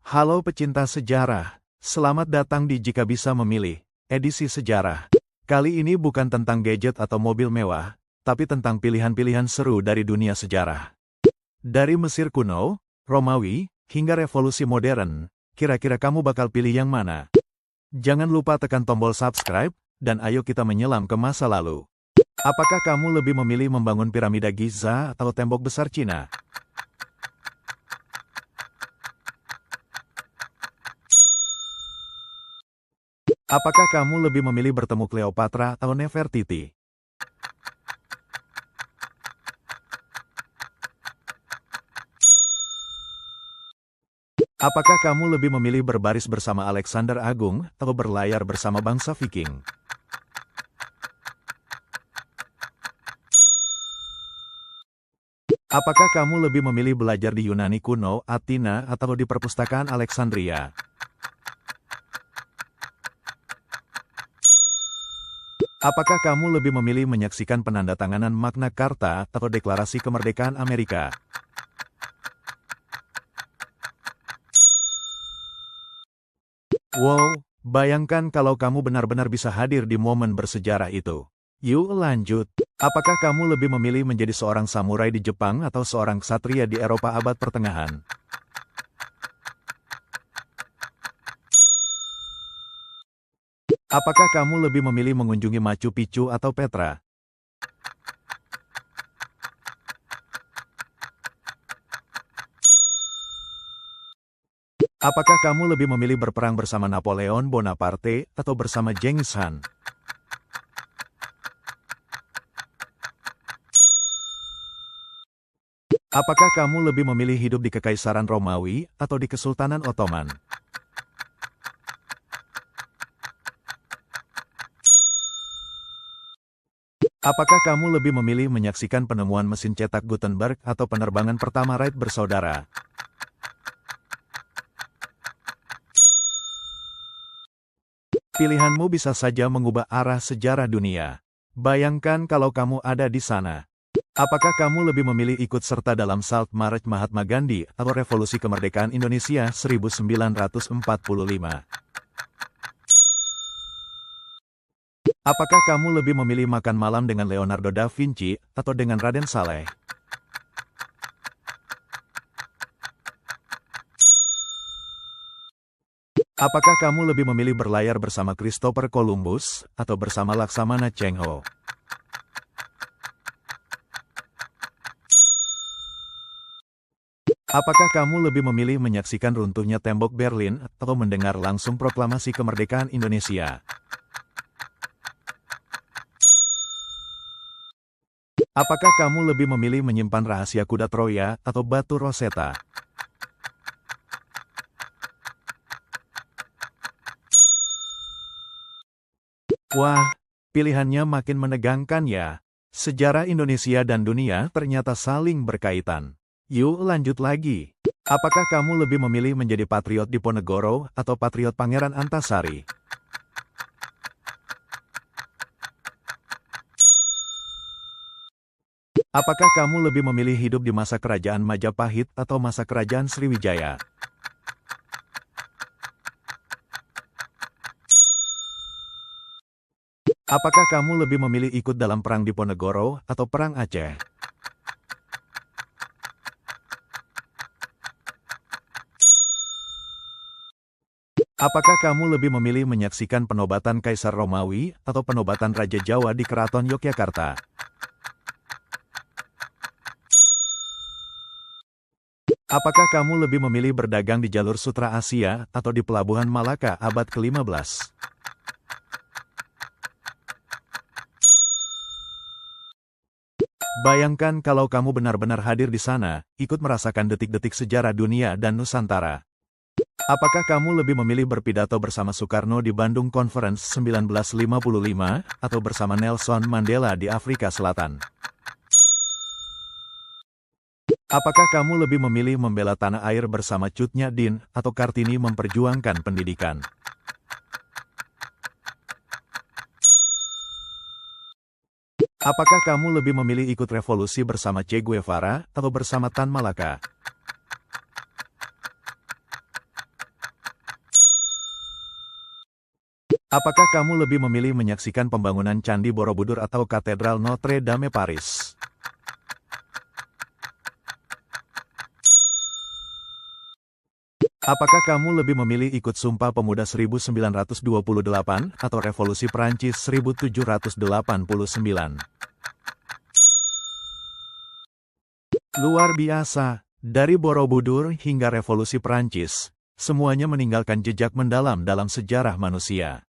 Halo pecinta sejarah, selamat datang di Jika Bisa Memilih, edisi sejarah. Kali ini bukan tentang gadget atau mobil mewah, tapi tentang pilihan-pilihan seru dari dunia sejarah. Dari Mesir kuno, Romawi, hingga revolusi modern, kira-kira kamu bakal pilih yang mana? Jangan lupa tekan tombol subscribe, dan ayo kita menyelam ke masa lalu. Apakah kamu lebih memilih membangun piramida Giza atau tembok besar Cina? Apakah kamu lebih memilih bertemu Cleopatra atau Nefertiti? Apakah kamu lebih memilih berbaris bersama Alexander Agung atau berlayar bersama bangsa Viking? Apakah kamu lebih memilih belajar di Yunani kuno, Athena, atau di perpustakaan Alexandria? Apakah kamu lebih memilih menyaksikan penandatanganan Magna Carta atau Deklarasi Kemerdekaan Amerika? Wow, bayangkan kalau kamu benar-benar bisa hadir di momen bersejarah itu. Yuk lanjut. Apakah kamu lebih memilih menjadi seorang samurai di Jepang atau seorang ksatria di Eropa abad pertengahan? Apakah kamu lebih memilih mengunjungi Machu Picchu atau Petra? Apakah kamu lebih memilih berperang bersama Napoleon Bonaparte atau bersama Genghis Khan? Apakah kamu lebih memilih hidup di Kekaisaran Romawi atau di Kesultanan Ottoman? Apakah kamu lebih memilih menyaksikan penemuan mesin cetak Gutenberg atau penerbangan pertama Wright bersaudara? Pilihanmu bisa saja mengubah arah sejarah dunia. Bayangkan kalau kamu ada di sana. Apakah kamu lebih memilih ikut serta dalam Salt March Mahatma Gandhi atau Revolusi Kemerdekaan Indonesia 1945? Apakah kamu lebih memilih makan malam dengan Leonardo da Vinci atau dengan Raden Saleh? Apakah kamu lebih memilih berlayar bersama Christopher Columbus atau bersama Laksamana Cheng Ho? Apakah kamu lebih memilih menyaksikan runtuhnya tembok Berlin atau mendengar langsung proklamasi kemerdekaan Indonesia? Apakah kamu lebih memilih menyimpan rahasia kuda Troya atau batu Rosetta? Wah, pilihannya makin menegangkan ya. Sejarah Indonesia dan dunia ternyata saling berkaitan. Yuk lanjut lagi. Apakah kamu lebih memilih menjadi patriot Diponegoro atau patriot Pangeran Antasari? Apakah kamu lebih memilih hidup di masa kerajaan Majapahit atau masa kerajaan Sriwijaya? Apakah kamu lebih memilih ikut dalam Perang Diponegoro atau Perang Aceh? Apakah kamu lebih memilih menyaksikan penobatan Kaisar Romawi atau penobatan Raja Jawa di Keraton Yogyakarta? Apakah kamu lebih memilih berdagang di jalur Sutra Asia atau di Pelabuhan Malaka abad ke-15? Bayangkan kalau kamu benar-benar hadir di sana, ikut merasakan detik-detik sejarah dunia dan Nusantara. Apakah kamu lebih memilih berpidato bersama Soekarno di Bandung Conference 1955 atau bersama Nelson Mandela di Afrika Selatan? Apakah kamu lebih memilih membela tanah air bersama Cut Nyak atau Kartini memperjuangkan pendidikan? Apakah kamu lebih memilih ikut revolusi bersama Che Guevara atau bersama Tan Malaka? Apakah kamu lebih memilih menyaksikan pembangunan Candi Borobudur atau Katedral Notre Dame Paris? Apakah kamu lebih memilih ikut Sumpah Pemuda 1928 atau Revolusi Prancis 1789? Luar biasa, dari Borobudur hingga Revolusi Prancis, semuanya meninggalkan jejak mendalam dalam sejarah manusia.